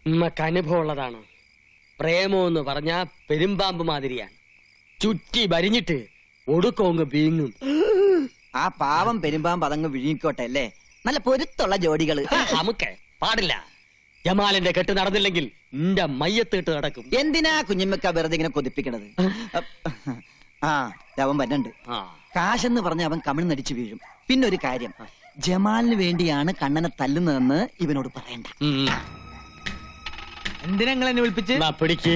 നമുക്ക് അനുഭവം ഉള്ളതാണ്. പ്രേമം എന്ന് പറഞ്ഞാ പെരുമ്പാമ്പ് മാതിരിയാണ്. ചുറ്റി വരിഞ്ഞിട്ട് ഒടുക്കോങ്ങ് വീങ്ങും. ആ പാവം പെരുമ്പാമ്പ് അതങ്ങ് വിഴുങ്ങിക്കോട്ടെ അല്ലേ. നല്ല പൊരുത്തുള്ള ജോഡികള് നമുക്ക് പാടില്ല. ജമാലിന്റെ കെട്ട് നടന്നില്ലെങ്കിൽ നിന്റെ മയ്യത്തിട്ട് നടക്കും. എന്തിനാ കുഞ്ഞമ്മക്ക വെറുതെ ഇങ്ങനെ കൊതിപ്പിക്കണത്? ആ അവൻ വരണ്ട്. കാശെന്ന് പറഞ്ഞ അവൻ കമിഴ്ന്നടിച്ചു വീഴും. പിന്നെ ഒരു കാര്യം, ജമാലിന് വേണ്ടിയാണ് കണ്ണനെ തല്ലുന്നതെന്ന് ഇവനോട് പറയണ്ട. എന്തിനാ നിങ്ങൾ എന്നെ വിളിപ്പിച്ച്? പിടിക്ക്.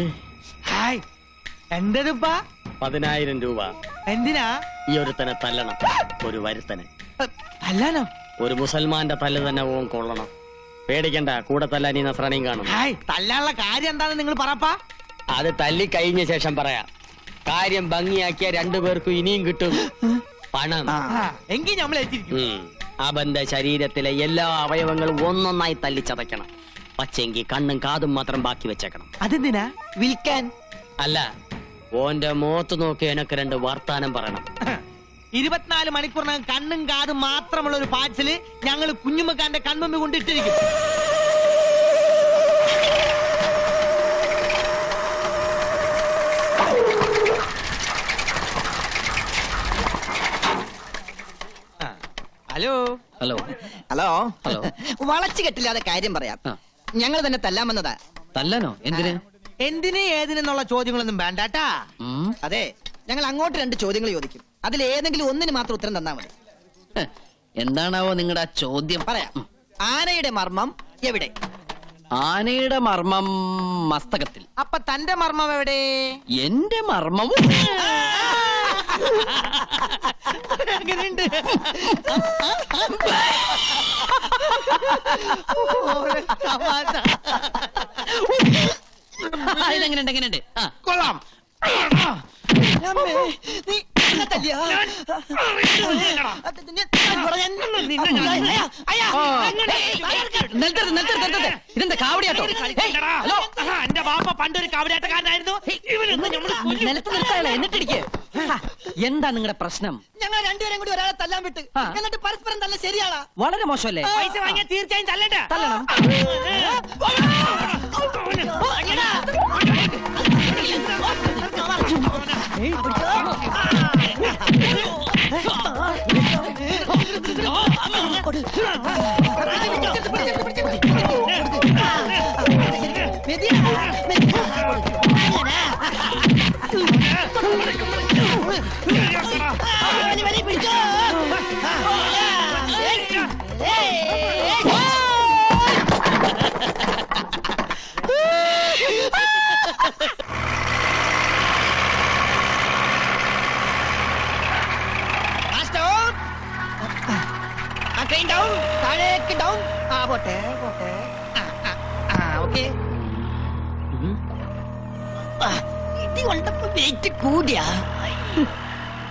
ഹായ്, എന്റെ രൂപ 10,000 രൂപ. എന്തിനാ? ഈ ഒരുത്തനെ തല്ലണം. ഒരു വരുത്തനെ അല്ലാനോ? ഒരു മുസൽമാന്റെ തല്ല് തന്നെ ഓൻ കൊള്ളണം. പേടിക്കണ്ട, കൂടെ തല്ലാൻ ഈ നസ്രാണിയും കാണും. ഹായ്, തല്ലാനുള്ള കാര്യം എന്താണെന്ന് നിങ്ങൾ പറപ്പാ. അത് തല്ലി കഴിഞ്ഞ ശേഷം പറയാം. കാര്യം ഭംഗിയാക്കിയ 2 പേർക്കും ഇനിയും കിട്ടും പണം. എങ്കിൽ നമ്മൾ ഏറ്റിരിക്കും. അവന്റെ ശരീരത്തിലെ എല്ലാ അവയവങ്ങളും ഒന്നൊന്നായി തല്ലിച്ചതയ്ക്കണം. പക്ഷെങ്കിൽ കണ്ണും കാതും മാത്രം ബാക്കി വെച്ചേക്കണം. അതെന്തിനാ? വിൽക്കാൻ അല്ല, ഓന്റെ മുഖത്ത് നോക്കി എനക്ക് 2 വർത്താനം പറയണം. 24 മണിക്കൂറിനകം കണ്ണും കാതും മാത്രമുള്ള ഒരു പാഴ്സല് ഞങ്ങൾ കുഞ്ഞുമ്മക്കാന്റെ കൺമുമ്പിൽ കൊണ്ടിട്ടിരിക്കും. Hello hello hello hello. വളച്ചു കെട്ടില്ലാതെ കാര്യം പറയാം. ഞങ്ങൾ തന്നെ തല്ലാമെന്നതാ. തല്ലനോ? എന്തിന്? എന്തിന് ഏതിനെന്നുള്ള ചോദ്യങ്ങളൊന്നും വേണ്ടാട്ടാ. അതെ, ഞങ്ങൾ അങ്ങോട്ട് 2 ചോദ്യങ്ങൾ ചോദിക്കും. അതിൽ ഏതെങ്കിലും ഒന്നിന് മാത്രം ഉത്തരം തന്നാ മതി. എന്താണാവോ നിങ്ങളുടെ ചോദ്യം? പറയാം. ആനയുടെ മർമ്മം എവിടെ? ആനയുടെ മർമ്മം മസ്തകത്തിൽ. അപ്പൊ തന്റെ മർമ്മം എവിടെ? എന്റെ മർമ്മവും അങ്ങനെയുണ്ട്. ഇതെങ്ങനെയുണ്ട്? എങ്ങനെയുണ്ട്? കൊള്ളാം. ഇതെന്താ കാവടിയാട്ടോ? എന്റെ ബാപ്പ പണ്ടൊരു കാവടിയാട്ടക്കാരനായിരുന്നു. എന്നിട്ടിരിക്കേ. എന്താ നിങ്ങളുടെ പ്രശ്നം? ഞങ്ങൾ 2 പേരും കൂടി ഒരാളെ തല്ലാൻ വിട്ട്, എന്നിട്ട് പരസ്പരം തല്ല ശരിയാണോ? വളരെ മോശമല്ലേ? പൈസ വാങ്ങിയാൽ തീർച്ചയായും തല്ലണ്ട. തല്ലണം.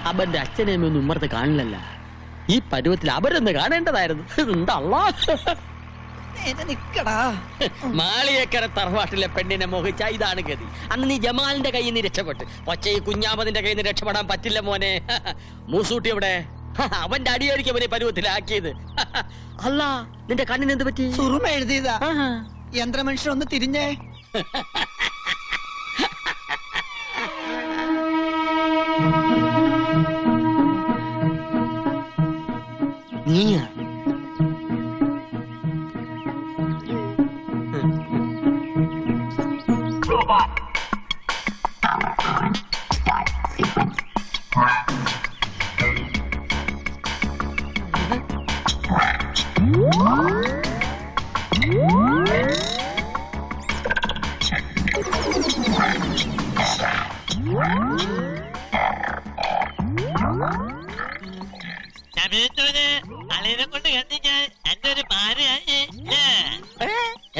അവന്റെ അച്ഛനെയൊന്നും ഉമ്മർത്ത് കാണില്ലല്ല. ഈ പരുവത്തിൽ അവരൊന്ന് കാണേണ്ടതായിരുന്നു. എന്താ മാളിയേക്കര തറവാട്ടിലെ പെണ്ണിനെ മോഹിച്ച ഇതാണ് ഗതി. അന്ന് നീ ജമാലിന്റെ കയ്യിൽ നിന്ന് രക്ഷപ്പെട്ടു. പക്ഷേ ഈ കുഞ്ഞാമതിന്റെ കയ്യിൽ നിന്ന് രക്ഷപ്പെടാൻ പറ്റില്ല മോനെ. മൂസൂട്ടി എവിടെ? അവന്റെ അടിയായിരിക്കും അവനെ പരുവത്തിലാക്കിയത്. അല്ല, നിന്റെ കണ്ണിന് എന്ത് പറ്റി? സുറുമ എഴുതിയതാ. യന്ത്രമനുഷ്യൻ ഒന്ന് തിരിഞ്ഞേ. നീയാ?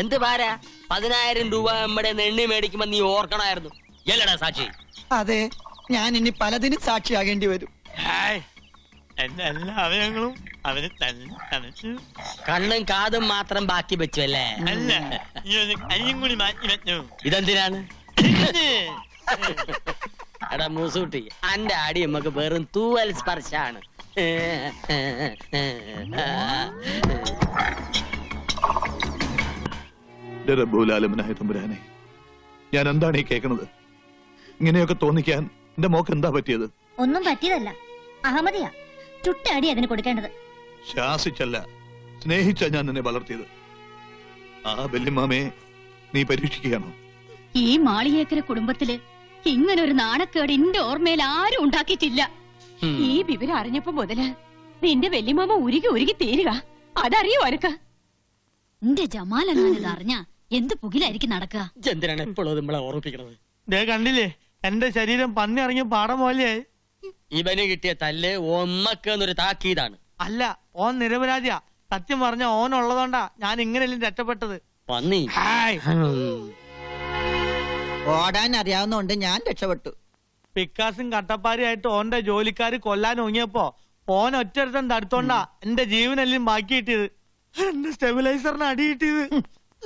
എന്ത് പാര? 10,000 രൂപ നമ്മുടെ എണ്ണി മേടിക്കുമ്പോ നീ ഓർക്കണമായിരുന്നു. എല്ലടാ സാക്ഷി? അതെ, ഞാൻ ഇനി പലതിനും സാക്ഷിയാകേണ്ടി വരും. എന്റെ എല്ലാ അവയവങ്ങളും അവന് തന്നിച്ചു. കണ്ണും കാതും മാത്രം ബാക്കി വെച്ചു അല്ലേ? അല്ല, ഈ ഒരു കയ്യും കൂടി മാറ്റി വെച്ചു. ഇതെന്തിനാണ്? എടാ മൂസൂട്ടി, അന്റെ അടി നമുക്ക് വെറും തൂവൽ സ്പർശാണ്. എന്റെ റബ്ബുലാലമനായ തമ്പുരാനെ, ഞാൻ എന്താണ് ഈ കേൾക്കുന്നത്? ഇങ്ങനെയൊക്കെ തോന്നിക്കാൻ എന്റെ മോക്ക് എന്താ പറ്റിയത്? ഒന്നും പറ്റിയതല്ല, അഹമ്മദിയാ ചുട്ടടി അതിന് കൊടുക്കേണ്ടത്. ശാസിച്ചല്ല, സ്നേഹിച്ച ഞാൻ നിന്നെ വളർത്തിയത്. ആ വല്യമ്മാമയെ നീ പരീക്ഷിക്കുകയാണോ? ഈ മാളികേക്കര കുടുംബത്തില് ഇങ്ങനെ ഒരു നാണക്കേട് എന്റെ ഓർമ്മയിൽ ആരും ഉണ്ടാക്കിയിട്ടില്ല. ഈ വിവരം അറിഞ്ഞപ്പോ മുതല് നിന്റെ വല്യമാമ ഉരുകി ഉരുകി തീരുക. അതറിയോ അരക്ക എന്റെ ജമാൽ എന്നത് അറിഞ്ഞ എന്ത് പുകിലായിരിക്കും നടക്കുക. എന്തിനാണ് എപ്പോഴും നമ്മളെ ഓർമ്മിപ്പിക്കണത്? ദേ കണ്ടില്ലേ, എന്റെ ശരീരം പന്നി ഇറങ്ങിയ പാടം പോലെയായി. ഇവന് കിട്ടിയ തല്ല് ഒമ്മക്ക് എന്നൊരു താക്കീതാണ്. അല്ല, ഓൻ നിരപരാധിയാ. സത്യം പറഞ്ഞ ഓൻ ഉള്ളതുകൊണ്ടാ ഞാൻ ഇങ്ങനെയല്ലേ രക്ഷപ്പെട്ടത്. പന്നി. ഹായ്. ഓടാൻ അറിയാവുന്നോണ്ട് ഞാൻ രക്ഷപ്പെട്ടു. പിക്കാസും കട്ടപ്പാരിയായിട്ട് ഓന്റെ ജോലിക്കാര് കൊല്ലാൻ ഒങ്ങിയപ്പോ ഓൻ ഒറ്റൊരുത്തൻ തടുത്തോണ്ടാ എന്റെ ജീവനെല്ലാം ബാക്കി കിട്ടിയത്. എന്റെ സ്റ്റെബിലൈസറിന് അടി കിട്ടിയത്.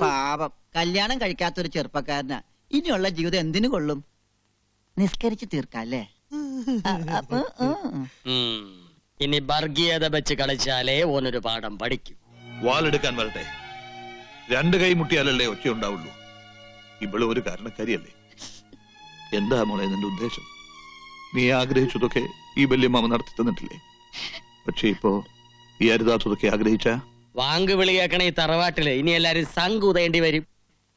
പാപം, കല്യാണം കഴിക്കാത്തൊരു ചെറുപ്പക്കാരനാ. ഇനിയുള്ള ജീവിതം എന്തിനു കൊള്ളും? നിസ്കരിച്ച് തീർക്കല്ലേ? ഇനി വർഗീയത വെച്ച് കളിച്ചാലേ ഓനൊരു പാഠം പഠിക്കും. വാളെടുക്കാൻ വരട്ടെ. രണ്ട് കൈ മുട്ടിയാലല്ലേ ഒച്ച ഉണ്ടാവുള്ളൂ. ഇവള് ഒരു കാരണക്കാരിയല്ലേ? എന്താ മോളെ നിന്റെ ഉദ്ദേശം? നീ ആഗ്രഹിച്ചതൊക്കെ ഈ വല്യമ്മാമ നടത്തി തന്നിട്ടില്ലേ? പക്ഷെ ഇപ്പോ ഈ അരുതാത്തതൊക്കെ ആഗ്രഹിച്ച വാങ്ക് വിളി കേൾക്കണ ഈ തറവാട്ടില് ഇനി എല്ലാരും സംകൂതേണ്ടി വരും.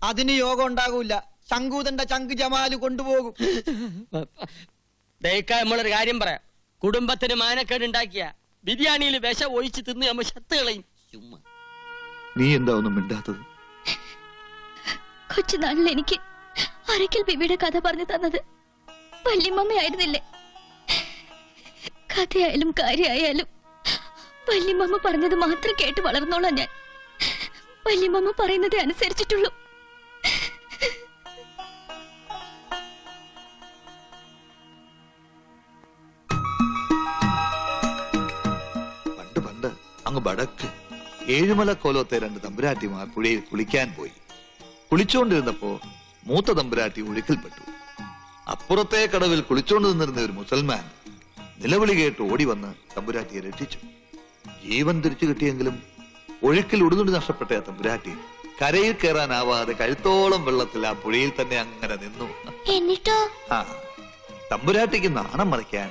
അതിന് യോഗം ഉണ്ടാകൂല. ശങ്കൂതന്റെ ചങ്ക് ജമാല് കൊണ്ടുപോകും. നമ്മളൊരു കാര്യം പറയാം. കുടുംബത്തിന് മാനക്കേട് ഉണ്ടാക്കിയ ബിരിയാണിയിൽ വിഷം ഒഴിച്ച് തിന്ന് നമ്മൾ ശത്ത് കളയും. ചുമ്മാ നീ എന്താ ഒന്നും മിണ്ടാത്തത്? കൊച്ചുനാളിൽ എനിക്ക് അരക്കൽ ബിബിയുടെ കഥ പറഞ്ഞു തന്നത് വല്യമ്മയായിരുന്നില്ലേ? കഥയായാലും കാര്യമായാലും വല്യമ്മ പറഞ്ഞത് മാത്രം കേട്ട് വളർന്നോളാം ഞാൻ. വല്യമ്മ പറയുന്നതേ അനുസരിച്ചിട്ടുള്ളൂ. പണ്ട് പണ്ട് അങ്ങ് വടക്ക് ഏഴുമല കോലത്തെ രണ്ട് തമ്പുരാട്ടിമാർ പുഴയിൽ കുളിക്കാൻ പോയി. കുളിച്ചുകൊണ്ടിരുന്നപ്പോ മൂത്ത തമ്പുരാട്ടി ഒഴുക്കിൽപ്പെട്ടു. അപ്പുറത്തെ കടവിൽ കുളിച്ചോണ്ട് നിന്നിരുന്ന ഒരു മുസൽമാൻ നിലവിളി കേട്ട് ഓടി വന്ന് തമ്പുരാട്ടിയെ രക്ഷിച്ചു. ജീവൻ തിരിച്ചു കിട്ടിയെങ്കിലും ഒഴുക്കിൽ ഉടുതുടി നഷ്ടപ്പെട്ട ആ തമ്പുരാട്ടി കരയിൽ കയറാനാവാതെ കഴുത്തോളം വെള്ളത്തിൽ ആ പുഴയിൽ തന്നെ അങ്ങനെ നിന്നു. എന്നിട്ടോ ആ തമ്പുരാട്ടിക്ക് നാണം മറയ്ക്കാൻ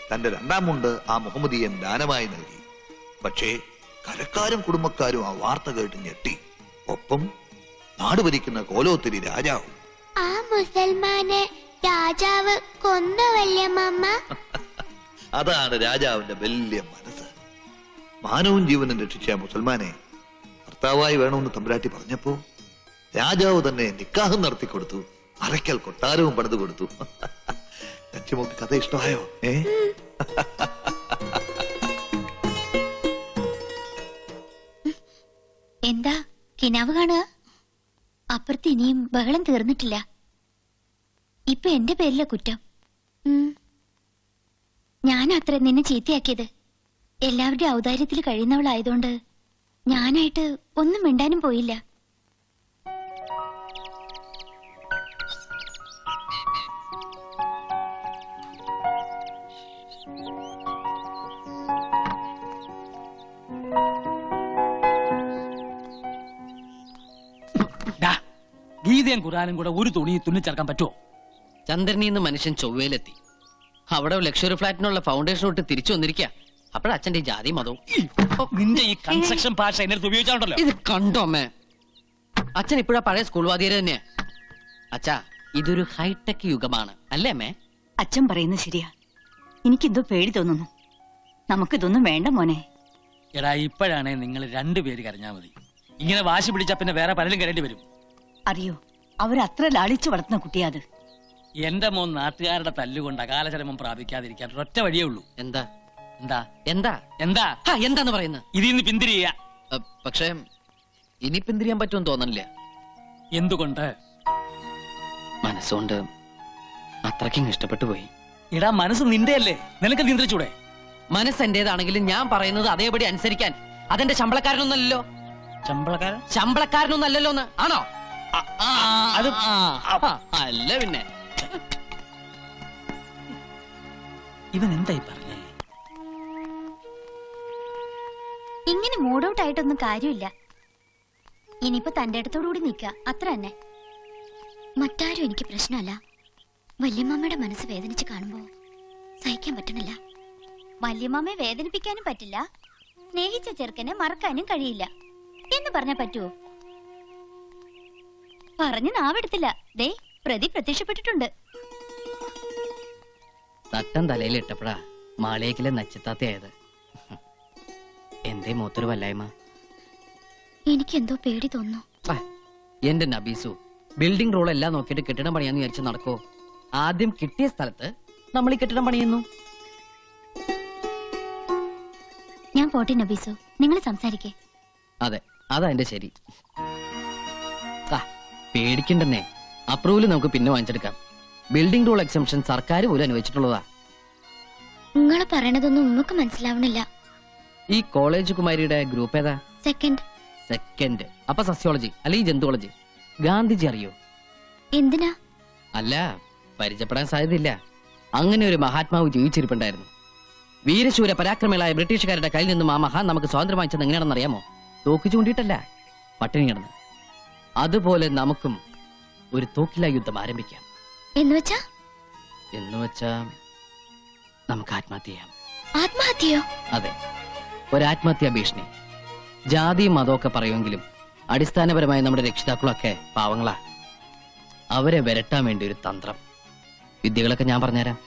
തന്റെ രണ്ടാം മുണ്ട് ആ മുഹമ്മദിയൻ ദാനമായി നൽകി. പക്ഷേ കരക്കാരും കുടുംബക്കാരും ആ വാർത്ത കേട്ട് ഞെട്ടി. ഒപ്പം നാട് ഭരിക്കുന്ന കോലോത്തിരി രാജാവും. ആ മുസൽമാനെ രാജാവ് കൊന്ന വല്യമ്മ. അതാണ് രാജാവിന്റെ വലിയ മനസ്സ്. മാനവും ജീവനും രക്ഷിച്ച മുസൽമാനെ ഭർത്താവായി വേണമെന്ന് തമ്പുരാട്ടി പറഞ്ഞപ്പോ രാജാവ് തന്നെ നിക്കാഹം നടത്തി കൊടുത്തു. അരക്കൽ കൊട്ടാരവും പണിതു കൊടുത്തു. ലക്ഷ്യമൊക്കെ കഥ ഇഷ്ടമായോ? എന്താ കിനാവ് കാണുക? അപ്പുറത്ത് ഇനിയും ബഹളം തീർന്നിട്ടില്ല. ഇപ്പൊ എന്റെ പേരിലെ കുറ്റം. ഞാൻ അത്ര നിന്നെ ചീത്തയാക്കിയത്. എല്ലാവരുടെ ഔദാര്യത്തിൽ കഴിയുന്നവളായതുകൊണ്ട് ഞാനായിട്ട് ഒന്നും മിണ്ടാനും പോയില്ല. ഗീതയും ഖുറാനും കൂടെ ഒരു തുണി തുന്നിച്ചേർക്കാൻ പറ്റുമോ? ചന്ദ്രനിന്ന് മനുഷ്യൻ ചൊവ്വയിലെത്തി. അവിടെ ലക്ഷറി ഫ്ലാറ്റിനുള്ള ഫൗണ്ടേഷൻ ഇട്ട് തിരിച്ചു വന്നിരിക്കുക. അപ്പോഴച്ഛന്റെ ജാതി മതവും. നിന്റെ ഈ കൺസ്ട്രക്ഷൻ ഭാഷ എന്നെ അടുത്ത് ഉപയോഗിച്ചാണല്ലോ. ഇത് കണ്ടോ അമ്മേ? അച്ഛൻ ഇപ്പോഴാ പഴയ സ്കൂൾ വാദ്യര് തന്നെയാ. അച്ഛാ, ഇതൊരു ഹൈടെക് യുഗമാണ് അല്ലേ അമ്മേ? അച്ഛൻ പറയുന്നത് ശരിയാ. എനിക്കെന്തോ പേടി തോന്നുന്നു. നമുക്കിതൊന്നും വേണ്ട മോനെ. എടാ, ഇപ്പോഴാണേ നിങ്ങൾ രണ്ടുപേര് കരഞ്ഞാ മതി. ഇങ്ങനെ വാശി പിടിച്ചാ പിന്നെ വേറെ പലരും കരേണ്ടി വരും. അറിയോ, അവരത്ര ലാളിച്ചു വളർത്തുന്ന കുട്ടിയാത്. എന്റെ മോൻ നാട്ടുകാരുടെ തല്ലുകൊണ്ട് അകാലചരമം പ്രാപിക്കാതിരിക്കാൻ ഒറ്റ വഴിയേ ഉള്ളൂ. എന്താ എന്താ എന്താ എന്താ എന്താന്ന് പറയുന്നത്? ഇതിന്ന് പിന്തിരിയ. പക്ഷേ ഇനി പിന്തിരിയാൻ പറ്റുമെന്ന് തോന്നണില്ല. എന്തുകൊണ്ട്? മനസ്സുകൊണ്ട് അത്രയ്ക്കും ഇഷ്ടപ്പെട്ടു പോയി. എടാ, മനസ്സ് നിന്റെയല്ലേ, നിനക്ക് നിയന്ത്രിച്ചൂടെ? മനസ്സ് എന്റേതാണെങ്കിലും ഞാൻ പറയുന്നത് അതേപടി അനുസരിക്കാൻ അതെന്റെ ശമ്പളക്കാരനൊന്നല്ലോ. ശമ്പളക്കാരനൊന്നല്ലോ. ആണോ? അത് അല്ല പിന്നെ. ഇവൻ എന്തായി പറഞ്ഞേ? ഇങ്ങനെ മൂഡ് ഔട്ട് ആയിട്ടൊന്നും കാര്യമില്ല. ഇനിയിപ്പോ തന്റെ അടുത്തോടുകൂടി നിക്ക അത്ര തന്നെ. മറ്റാരും എനിക്ക് പ്രശ്നമല്ല. വല്യമ്മയുടെ മനസ്സ് വേദനിച്ച് കാണുമ്പോ സഹിക്കാൻ പറ്റണില്ല. വല്യമ്മയെ വേദനിപ്പിക്കാനും പറ്റില്ല, സ്നേഹിച്ച ചെറുക്കനെ മറക്കാനും കഴിയില്ല എന്ന് പറഞ്ഞാ പറ്റുവോ? പറഞ്ഞു നാവെടുത്തില്ല. ദേ പ്രതി പ്രത്യക്ഷപ്പെട്ടിട്ടുണ്ട്. തട്ടം തലയിൽ ഇട്ടപ്പോഴാ മാളിയേക്കിലെ നച്ചിത്താത്തയായത്. എന്തേ മൂത്തൊരു വല്ലായ്മ? എനിക്കെന്തോ പേടി തോന്നുന്നു. എന്റെ നബീസു, ബിൽഡിംഗ് റൂൾ എല്ലാം നോക്കിയിട്ട് കെട്ടിടം പണിയാന്ന് വിചാരിച്ച് നടക്കോ? ആദ്യം കിട്ടിയ സ്ഥലത്ത് നമ്മൾ ഈ കെട്ടിടം പണിയുന്നു. ഞാൻ പോട്ടെ നബീസു, നിങ്ങൾ സംസാരിക്കേ. അതെ, അതാ എന്റെ ശരി. പേടിക്കണ്ടെന്നേ, അപ്രൂവൽ നമുക്ക് പിന്നെ വാങ്ങിച്ചെടുക്കാം. ബിൽഡിംഗ് റൂൾ എക്സംഷൻ സർക്കാർ പോലും അനുവദിച്ചിട്ടുള്ളതാ. നിങ്ങൾ പറയണതൊന്നും ഉമ്മക്ക് മനസ്സിലാവണില്ല. ഈ കോളേജ് കുമാരിയുടെ ഗ്രൂപ്പ് ഏതാ? സെക്കൻഡ്. അപ്പൊ സസ്യോളജി അല്ലെങ്കിൽ ജന്തുവോളജി. ഗാന്ധിജി അറിയോ? എന്തിനാ? അല്ല, പരിചയപ്പെടാൻ സാധ്യതയില്ല. അങ്ങനെ ഒരു മഹാത്മാവ് ജീവിച്ചിരിപ്പുണ്ടായിരുന്നു. വീരശൂര പരാക്രമികളായ ബ്രിട്ടീഷുകാരുടെ കയ്യിൽ നിന്നും ആ മഹാൻ നമുക്ക് സ്വാതന്ത്ര്യം വാങ്ങിച്ചത് എങ്ങനെയാണെന്ന് അറിയാമോ? തോക്ക് ചൂണ്ടിയിട്ടല്ല, പട്ടിണി കിടന്ന്. അതുപോലെ നമുക്കും ഒരു തോക്കില യുദ്ധം ആരംഭിക്കാം. എന്നുവെച്ചാ നമുക്ക് ആത്മഹത്യ ചെയ്യാം. ആത്മഹത്യയോ? അതെ, ഒരു ആത്മഹത്യാ ഭീഷണി. ജാതിയും മതമൊക്കെ പറയുമെങ്കിലും അടിസ്ഥാനപരമായി നമ്മുടെ രക്ഷിതാക്കളൊക്കെ പാവങ്ങളാ. അവരെ വരട്ടാൻ വേണ്ടി ഒരു തന്ത്രം. വിദ്യകളൊക്കെ ഞാൻ പറഞ്ഞുതരാം.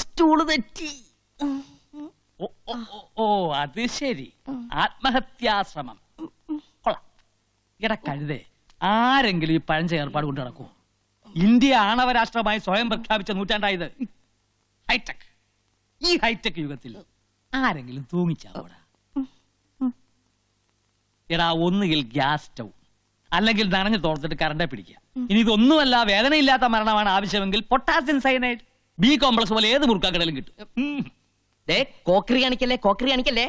സ്റ്റൂള് തെറ്റി. ഓ അത് ശരി, ആത്മഹത്യാശ്രമം. കൊള്ളാം. എടാ കഴുതേ, ആരെങ്കിലും ഈ പഴഞ്ച ഏർപ്പാട് കൊണ്ട് നടക്കൂ? ഇന്ത്യ ആണവരാഷ്ട്രമായി സ്വയം പ്രഖ്യാപിച്ച നൂറ്റാണ്ടായത്. ഹൈടെക്. ഈ ഹൈടെക് യുഗത്തിൽ ആരെങ്കിലും തൂങ്ങിച്ചാവൂടാ? എടാ, ഒന്നുകിൽ ഗ്യാസ് സ്റ്റൗ അല്ലെങ്കിൽ നനഞ്ഞു തോർത്തിട്ട് കറണ്ടെ പിടിക്കുക. ഇനി ഇതൊന്നുമല്ല, വേദനയില്ലാത്ത മരണമാണ് ആവശ്യമെങ്കിൽ പൊട്ടാസ്യം സയനൈഡ്, ബി കോംപ്ലക്സ് പോലെ ഏത് മുറുക്കാക്കടലും കിട്ടും. കോക്കറി കാണിക്കല്ലേ.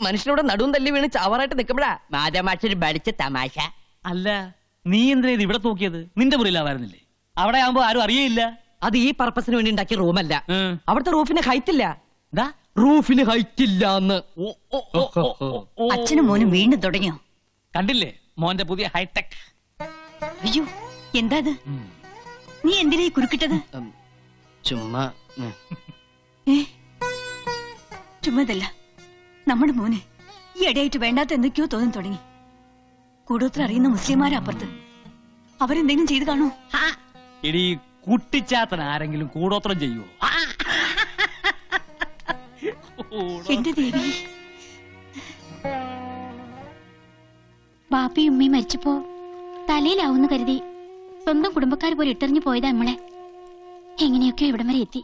മനുഷ്യനോട് നടുവും തല്ലി വീണ് ചാവറായിട്ട് നിൽക്കുമ്പോഴാ മാതാമാക്ഷര് പഠിച്ച തമാശ. അല്ല, നീ എന്തിനാ ഇത് ഇവിടെ തൂക്കിയത്? നിന്റെ മുറിയിലാവായിരുന്നില്ലേ? അവിടെ ആവുമ്പോ ആരും അറിയില്ല. അത് ഈ പർപ്പസിന് വേണ്ടി ഉണ്ടാക്കിയ റൂമല്ല. അവിടുത്തെ റൂഫിന് ഹൈറ്റ് ഇല്ല. അച്ഛനും മോനും വീണ്ടും തുടങ്ങിയോ? കണ്ടില്ലേ മോന്റെ പുതിയ ഹൈടെക്? അയ്യോ, എന്താ ഇത്? നീ എന്തിനാ ഈ കുറുക്കിട്ടത്? ചുമ്മാ ചുമ്മാതല്ല, നമ്മുടെ മോന് ഈ ഇടയായിട്ട് വേണ്ടാത്ത എന്തൊക്കെയോ തോന്നി തുടങ്ങി. കൂടോത്ര അറിയുന്ന മുസ്ലിംമാരപ്പുറത്ത് അവരെന്തെങ്കിലും ചെയ്തു കാണോ? ഇനി കുട്ടിച്ചാത്തൻ ആരെങ്കിലും കൂടോത്രം ചെയ്യുവോ? എന്റെ ദേവി, ബാപ്പയും ഉമ്മയും മരിച്ചപ്പോ തലയിലാവുന്ന കരുതി സ്വന്തം കുടുംബക്കാർ പോലെ ഇട്ടെറിഞ്ഞു പോയതാ നമ്മളെ. എങ്ങനെയൊക്കെയോ ഇവിടം വരെ എത്തി.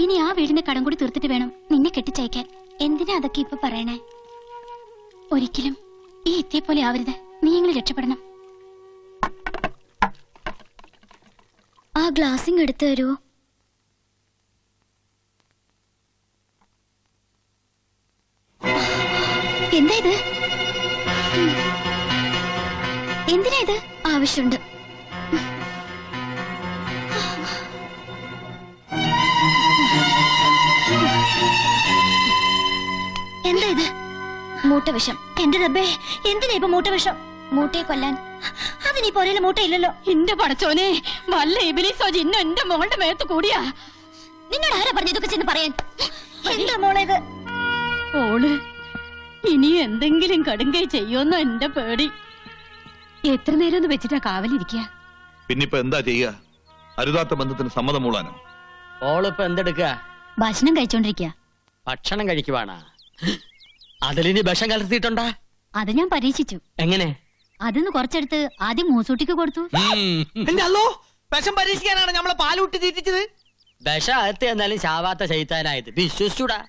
ഇനി ആ വീടിന്റെ കടം കൂടി തീർത്തിട്ട് വേണം നിന്നെ കെട്ടിച്ചയക്കാൻ. എന്തിനാ അതൊക്കെ ഇപ്പൊ പറയണേ? ഒരിക്കലും ഈ എത്തിയെ പോലെ ആവരുത്. നീ എങ്ങനെ രക്ഷപ്പെടണം. ആ ഗ്ലാസിങ് എടുത്തു തരുമോ? എന്താ ഇത്? എന്തിനാ ഇത്? ആവശ്യമുണ്ട്. എന്താ ഇത്? മൂട്ടവിഷം. എന്റെ റബ്ബേ, എന്തിനാ ഇപ്പൊ മൂട്ടവിഷം? മൂട്ടയെ കൊല്ലാൻ. അതിനീ പോലെയുള്ള മൂട്ടയില്ലല്ലോ. എന്റെ പടച്ചോനെ, വല്ല ഇബിലിസോ ജിന്നോ എന്റെ മോളുടെ മേത്ത് കൂടിയാ. നിങ്ങൾ ആരാ പറഞ്ഞതൊക്കെ ചെന്ന് പറയാൻ? എന്താ മോളെ ഇത്? ഓള് ഇനി എന്തെങ്കിലും കടുങ്കൈ ചെയ്യുമെന്നോ എന്റെ പേടി. എത്ര നേരം ഒന്ന് വെച്ചിട്ടാ കാവലിരിക്കുക? പിന്നിപ്പോ എന്താ ചെയ്യുക? അരുതാത്ത ബന്ധത്തിന് സമ്മതം മൂളാനോ? ഓളിപ്പോ എന്തെടുക്ക? ഭക്ഷണം കഴിച്ചോണ്ടിരിക്കുക. ഭക്ഷണം കഴിക്കുവാണാ? അതിലിനി വിഷം കലർത്തിയിട്ടുണ്ടാ? അത് ഞാൻ പരീക്ഷിച്ചു. എങ്ങനെ? അതിന്ന് കുറച്ചെടുത്ത് ആദ്യം മൂസൂട്ടിക്ക് കൊടുത്തു. എന്റെ അല്ലോ, വിഷം പരീക്ഷിക്കാനാണ് നമ്മളെ പാലൂട്ടി തീറ്റിച്ചത്. വിഷം അകത്ത് എന്നാലും ചാവാത്ത ചെയ്താനായത് വിശ്വസിച്ചൂടാ.